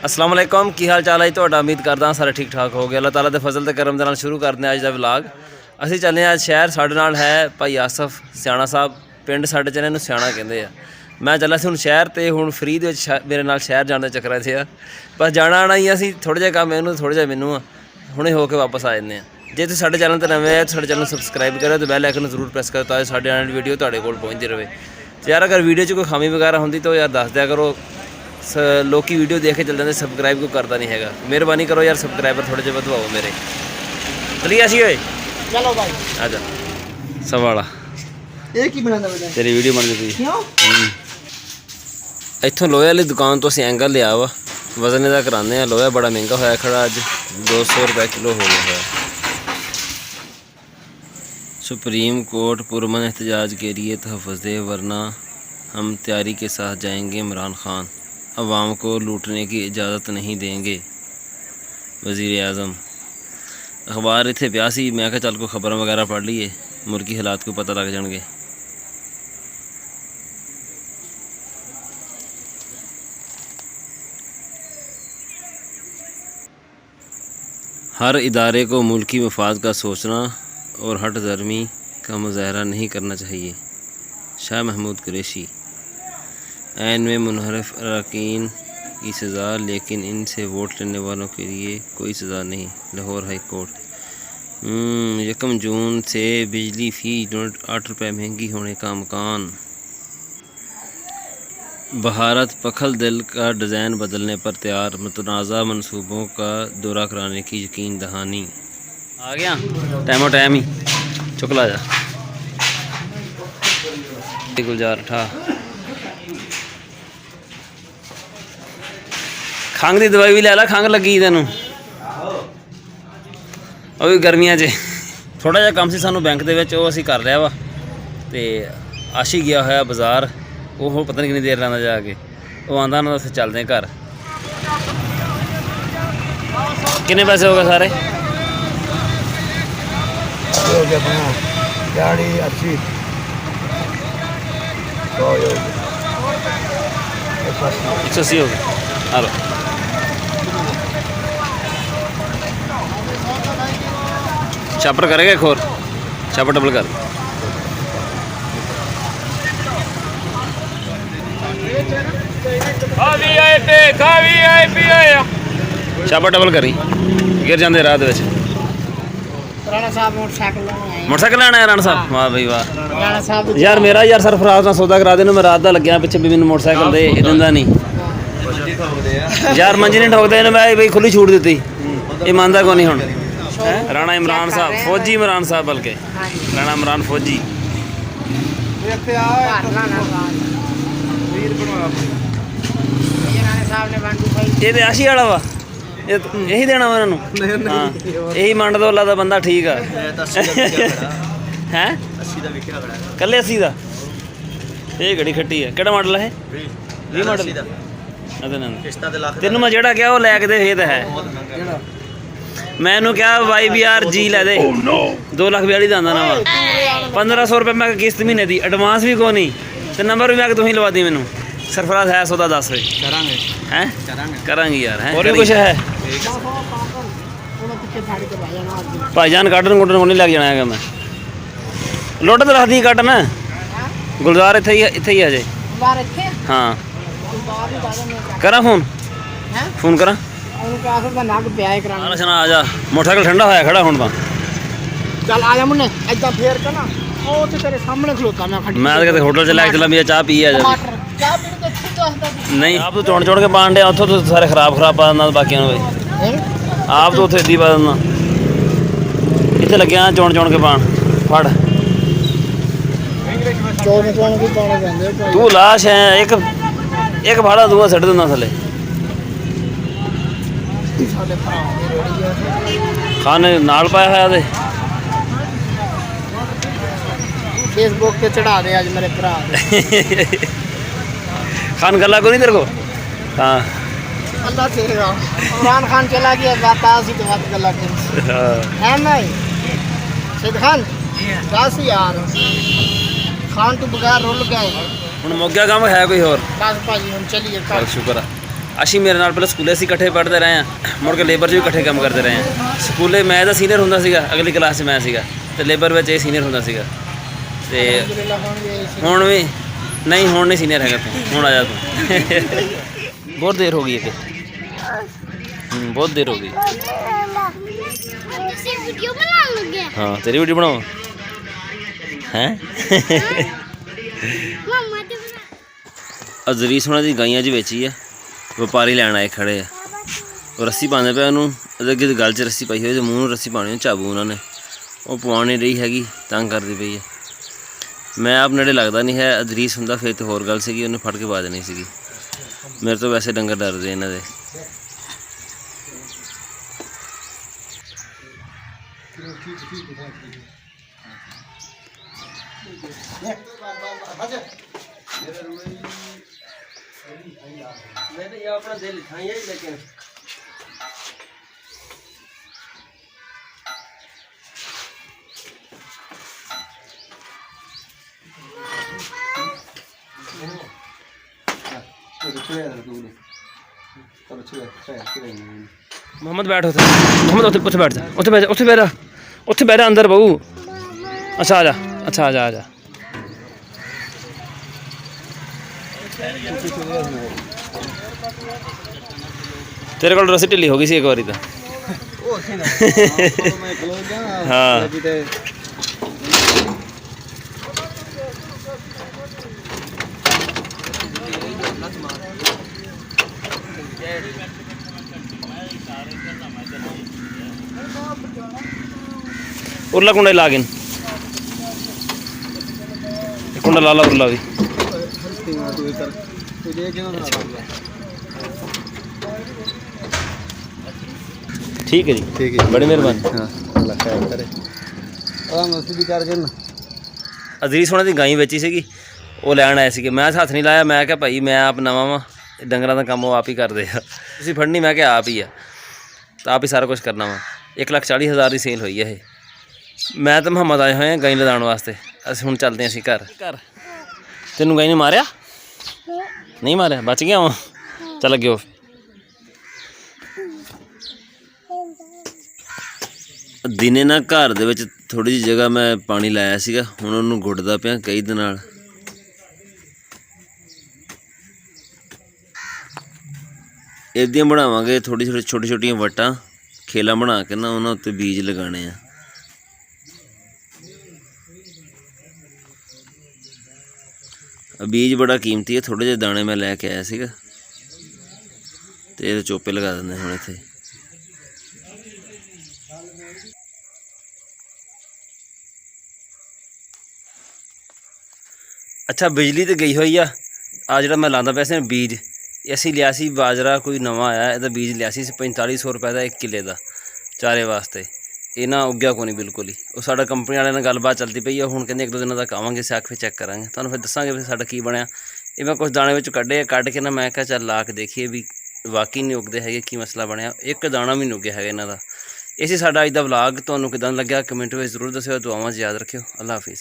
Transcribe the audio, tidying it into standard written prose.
अस्सलाम वालेकुम की हाल चाल है ਤੁਹਾਡਾ उम्मीद करदा सारे ठीक ठाक हो गए। अल्लाह ताला के फजल ते करम दे नाल शुरू करते हैं अज का व्लॉग। ਅਸੀਂ ਚੱਲੇ आज शहर साढ़े नाल है भाई आसफ सियाणा साहब पिंड साढ़े च इन्हूं सियाणा कहंदे आ। मैं चला सी हुण शहर ते हुण फ्री दे मेरे नाल शहर जाने दे चक्करां 'ਚ आ बस जाना आना ही असीं थोड़ा जिहा काम इहनूं थोड़ा जिहा मैनूं हुणे हो के वापस आ जन्ने आ। जे तुसीं साडे चैनल ते नवें आए साडे चैनल सबसक्राइब करो ते बैल आइकन जरूर प्रेस करो तां जो साडे आने वाली वीडियो तुहाडे कोल पहुंचदी रहे। ते यार अगर वीडियो 'ਚ कोई खामी वगैरह होंदी तो यार दस दिया करो। लोग वीडियो देख के चल जाते सबसक्राइब कोई करता नहीं है। मेहरबानी करो यार सबसक्राइबर थोड़े जे बढ़वाओ मेरे। चलिए असी होए चलो भाई आजा सब वाला एक ही बनाना बेटा तेरी वीडियो बन गई क्यों इत्थों लोहे वाली दुकान तो असीं एंगल लिया वा वजन का कराने लोहा बड़ा महंगा होया खड़ा अज 200 रुपये किलो हो गया है। सुप्रीम कोर्ट पुरअमन एहतजाज के लिए तहफ़्फ़ुज़ दे वरना हम तैयारी के साथ जाएंगे। इमरान खान अवाम को लूटने की इजाज़त नहीं देंगे। वज़ीर आज़म अखबार इत्थे पिया सी मैं कहा चल को खबर वगैरह पढ़ लीए मुल्की हालात को पता लग जाएंगे। हर इदारे को मुल्की मफाद का सोचना और हट धर्मी का मुजाहरा नहीं करना चाहिए। शाह महमूद कुरैशी ऐन में मुनहरफ अरकान की सज़ा लेकिन इनसे वोट लेने वालों के लिए कोई सज़ा नहीं। लाहौर हाई कोर्ट 1 जून से बिजली फ़ी यूनिट 8 रुपये महंगी होने का अमकान। भारत पखल दिल का डिज़ाइन बदलने पर तैयार। मुतनाज़ा मनसूबों का दौरा कराने की यकीन दहानी। आ गया टाइमो टाइम ही चुकला जा गुलजार ठा खंघ की दवाई भी लै ला खंघ लगी तेनों ਉਹ ਵੀ ਗਰਮੀਆਂ 'ਚ ਥੋੜਾ ਜਿਹਾ ਕੰਮ ਸੀ ਸਾਨੂੰ ਬੈਂਕ ਦੇ ਵਿੱਚ ਉਹ ਅਸੀਂ ਕਰ ਲਿਆ ਵਾ ਤੇ ਆਸ਼ੀ ਗਿਆ ਹੋਇਆ ਬਾਜ਼ਾਰ ਉਹ ਪਤਾ ਨਹੀਂ ਕਿੰਨੀ ਦੇਰ ਲਾਂਦਾ ਜਾ ਕੇ ਉਹ ਆਂਦਾ ਨਾ ਉੱਥੇ ਚੱਲਦੇ ਘਰ। ਕਿੰਨੇ ਪੈਸੇ ਹੋ ਗਏ ਸਾਰੇ? हो गया अपना गाड़ी 80 100 180 हो गए। आ लो छापर करेगा एक और छापर डबल कर छापर डबल करी गिर जाते राह राणा साहब मोटरसाइकिल लेना है। राणा साहब वाह भाई वाह राणा साहब यार मेरा यार सरफराज ना सौदा करा देना मैं रात का लग्या पिछे भी मैंने मोटरसाइकिल दे दिंदा नहीं यार मंजी नहीं ठोकते मैं भाई खुली छूट दी ईमानदार को नहीं हुण। राणा इमरान साहब फौजी इमरान साहब बल्कि राणा इमरान फौजी ये आशी वाला वा यही देना वा इन्होंने हाँ यही मंड दो ला बंदा ठीक है कल्ले 80 का ये गड़ी खट्टी है केड़ा मॉडल है 20 मॉडल तेनों मैं जेड़ा क्या वो लैके दे ये है मैनू क्या भाई भी यार जी लै दे 2,42,000 का आंदा ना वा 1500 रुपये मैं किस्त महीने की एडवांस भी को नहीं तो नंबर भी मैं तुम लवा दी मैनू सरफराज है सौदा 10 हैं करांगे यार है और भी कुछ है भाईजान काटन कुटन को नहीं लग जाना है मैं लुट तो रख दी काटन गुलजार इत्थे ही अजे हाँ करा फोन करा आ जा मोटरसाइकिल ठंडा होया खड़ा हुण तां चल आ जा मुन्ने इदा फेर के ना ओ ते तेरे सामने खलोता मैं तो कहते होटल च लैके चला भी चाह पी आ जा चाह पीने तो खुद दसदा नहीं आप तो चोण के पान डे उत्थों तो सारे खराब पा देना बाकी भाई आप तो उत्थे इदी पा देना इत्थे लग्या चोण के पान फड़ चोण की पाने पैंदे तू लाश है एक भाड़ा दूआ सट देना थले खाने नाल पाया होया दे फेसबुक पे चढ़ा दे आज मेरे भरा खान गला को नहीं तेरे को हाँ अल्लाह तेरा इमरान खान चला गया बात आसी तो बात गला है नहीं सैयद खान 10 यार खान तो बगैर रोल गए हुण मुक गया काम है कोई और बस भाजी हम चलिए चल शुक्र है ਅਸੀਂ ਮੇਰੇ ਨਾਲ ਪਹਿਲਾਂ ਸਕੂਲੇ ਅਸੀਂ ਇਕੱਠੇ ਪੜ੍ਹਦੇ ਰਹੇ ਹਾਂ, ਮੁੜ ਕੇ ਲੇਬਰ 'ਚ ਵੀ ਇਕੱਠੇ ਕੰਮ ਕਰਦੇ ਰਹੇ ਹਾਂ। ਸਕੂਲੇ ਮੈਂ ਤਾਂ ਸੀਨੀਅਰ ਹੁੰਦਾ ਸੀਗਾ, ਅਗਲੀ ਕਲਾਸ 'ਚ ਮੈਂ ਸੀਗਾ, ਤੇ ਲੇਬਰ ਵਿੱਚ ਇਹ ਸੀਨੀਅਰ ਹੁੰਦਾ ਸੀਗਾ। ਤੇ ਹੁਣ ਵੀ ਨਹੀਂ, ਹੁਣ ਨਹੀਂ ਸੀਨੀਅਰ ਹੈਗਾ ਤੂੰ, ਹੁਣ ਆ ਜਾ ਤੂੰ। ਬਹੁਤ ਦੇਰ ਹੋ ਗਈ ਹੈ ਕਿ ਬਹੁਤ ਦੇਰ ਹੋ ਗਈ। वीडियो बनाने लग गया हाँ तेरी वीडियो बनाओ हैं। मम्मा ते बना ਅਜ਼ਰੀਸ ਉਹਨਾਂ ਦੀ ਗਾਈਆਂ 'ਚ ਵੇਚੀ ਆ, ਵਪਾਰੀ ਲੈਣ ਆਏ ਖੜੇ ਆ। ਉਹ ਰੱਸੀ ਪਾਉਂਦੇ ਪਿਆ ਉਹਨੂੰ, ਉਹਦੇ ਅੱਗੇ ਗਲ 'ਚ ਰੱਸੀ ਪਾਈ ਹੋਈ, ਉਹਦੇ ਮੂੰਹ ਨੂੰ ਰੱਸੀ ਪਾਉਣੀ ਉਹ ਝਾਬੂ ਉਹਨਾਂ ਨੇ, ਉਹ ਪਵਾ ਨਹੀਂ ਰਹੀ ਹੈਗੀ, ਤੰਗ ਕਰਦੀ ਪਈ ਹੈ। ਮੈਂ ਆਪ ਨੇੜੇ ਲੱਗਦਾ ਨਹੀਂ ਹੈ, ਅਜ਼ਰੀਸ ਹੁੰਦਾ ਫਿਰ ਤੇ ਹੋਰ ਗੱਲ ਸੀਗੀ, ਉਹਨੇ ਫੜ ਕੇ ਪਾ ਦੇਣੀ ਸੀਗੀ। ਮੇਰੇ ਤੋਂ ਵੈਸੇ ਡੰਗਰ ਡਰਦੇ ਇਹਨਾਂ ਦੇ। मैंने ये अपना दिल था यही, लेकिन मोहम्मद बैठ होते, मोहम्मद उत्थे बैठ जा, उत्थे बैठ जा, उत्थे बैठ जा, उत्थे बैठ जा, अंदर बहू। अच्छा आ जा, अच्छा आ जा, आ जा। तेरे को रस्सी ढिली हो गई सी एक बारी तो। हाँ उरला कुंडा ला गिन, कुंडा ला ला उरला भी। ठीक है जी, ठीक है, बड़ी मेहरबानी। ਅਜ਼ਰੀਸ ਉਹਨਾਂ ਦੀ ਗਾਈ ਵੇਚੀ ਸੀਗੀ, ਉਹ ਲੈਣ ਆਏ ਸੀਗੇ। ਮੈਂ ਹੱਥ ਨਹੀਂ ਲਾਇਆ, ਮੈਂ ਕਿਹਾ ਭਾਈ ਮੈਂ ਆਪ ਨਵਾਂ ਵਾਂ, ਡੰਗਰਾਂ ਦਾ ਕੰਮ ਉਹ ਆਪ ਹੀ ਕਰਦੇ ਆ, ਤੁਸੀਂ ਫੜਨੀ, ਮੈਂ ਕਿਹਾ ਆਪ ਹੀ ਆ, ਤਾਂ ਆਪ ਹੀ ਸਾਰਾ ਕੁਝ ਕਰਨਾ ਵਾ। 1,40,000 ਦੀ ਸੇਲ ਹੋਈ ਹੈ ਇਹ। ਮੈਂ ਤਾਂ ਮੁਹੰਮਦ ਆਏ ਹੋਏ ਹਾਂ ਗਾਈ ਲਦਾਉਣ ਵਾਸਤੇ। ਅਸੀਂ ਹੁਣ ਚੱਲਦੇ ਹਾਂ ਅਸੀਂ ਘਰ। ਤੈਨੂੰ ਗਾਈ ਨੇ ਮਾਰਿਆ? ਨਹੀਂ ਮਾਰਿਆ, ਬਚ ਗਿਆ ਵਾਂ, ਚੱਲ ਅੱਗੇ ਹੋ। ਦਿਨੇ ਨਾ ਘਰ ਦੇ ਵਿੱਚ ਥੋੜ੍ਹੀ ਜਿਹੀ ਜਗ੍ਹਾ ਮੈਂ ਪਾਣੀ ਲਾਇਆ ਸੀਗਾ, ਹੁਣ ਉਹਨੂੰ ਗੁੱਡਦਾ ਪਿਆ ਕਈ ਦੇ ਨਾਲ। ਇੱਦਾਂ ਬਣਾਵਾਂਗੇ ਥੋੜ੍ਹੀ ਥੋੜ੍ਹੀ ਛੋਟੀ ਛੋਟੀਆਂ ਵੱਟਾਂ, ਖੇਲਾਂ ਬਣਾ ਕੇ ਨਾ ਉਹਨਾਂ ਉੱਤੇ ਬੀਜ ਲਗਾਉਣੇ ਆ। ਬੀਜ ਬੜਾ ਕੀਮਤੀ ਹੈ, ਥੋੜ੍ਹੇ ਜਿਹੇ ਦਾਣੇ ਮੈਂ ਲੈ ਕੇ ਆਇਆ ਸੀਗਾ, ਤੇ ਇਹਦੇ ਚੋਪੇ ਲਗਾ ਦਿੰਦੇ ਹੁਣ ਇੱਥੇ। ਅੱਛਾ ਬਿਜਲੀ ਤੇ ਗਈ ਹੋਈ ਆ। ਆ ਜਿਹੜਾ ਮੈਂ ਲਾਉਂਦਾ ਪਿਆ ਸੀ ਬੀਜ, ਅਸੀਂ ਲਿਆ ਸੀ ਬਾਜਰਾ, ਕੋਈ ਨਵਾਂ ਆਇਆ, ਇਹਦਾ ਬੀਜ ਲਿਆ ਸੀ 4500 ਰੁਪਏ ਦਾ 1 ਕਿੱਲੇ ਦਾ ਚਾਰੇ ਵਾਸਤੇ। ਇਹ ਨਾ ਉੱਗਿਆ ਕੋਈ ਨਹੀਂ ਬਿਲਕੁਲ ਹੀ। ਉਹ ਸਾਡਾ ਕੰਪਨੀ ਵਾਲਿਆਂ ਨਾਲ ਗੱਲਬਾਤ ਚੱਲਦੀ ਪਈ ਆ, ਹੁਣ ਕਹਿੰਦੇ 1-2 ਦਿਨਾਂ ਤੱਕ ਆਵਾਂਗੇ, ਸਿੱਖ ਫਿਰ ਚੈੱਕ ਕਰਾਂਗੇ, ਤੁਹਾਨੂੰ ਫਿਰ ਦੱਸਾਂਗੇ ਵੀ ਸਾਡਾ ਕੀ ਬਣਿਆ। ਇਹ ਮੈਂ ਕੁਛ ਦਾਣੇ ਵਿੱਚ ਕੱਢੇ, ਕੱਢ ਕੇ ਨਾ ਮੈਂ ਕਿਹਾ ਚੱਲ ਲਾ ਕੇ ਦੇਖੀਏ ਵੀ ਵਾਕਈ ਨਹੀਂ ਉੱਗਦੇ ਹੈਗੇ, ਕੀ ਮਸਲਾ ਬਣਿਆ। ਇੱਕ ਦਾਣਾ ਵੀ ਨਹੀਂ ਉੱਗਿਆ ਹੈਗਾ ਇਹਨਾਂ ਦਾ। ਇਹ ਸੀ ਸਾਡਾ ਅੱਜ ਦਾ ਵਲੌਗ। ਤੁਹਾਨੂੰ ਕਿੱਦਾਂ ਲੱਗਿਆ ਕਮੈਂਟ ਵਿੱਚ ਜ਼ਰੂਰ ਦੱਸਿਓ। ਦੁਆਵਾਂ 'ਚ ਯਾਦ ਰੱਖਿਓ। ਅੱਲਾ ਹਾਫਿਜ਼।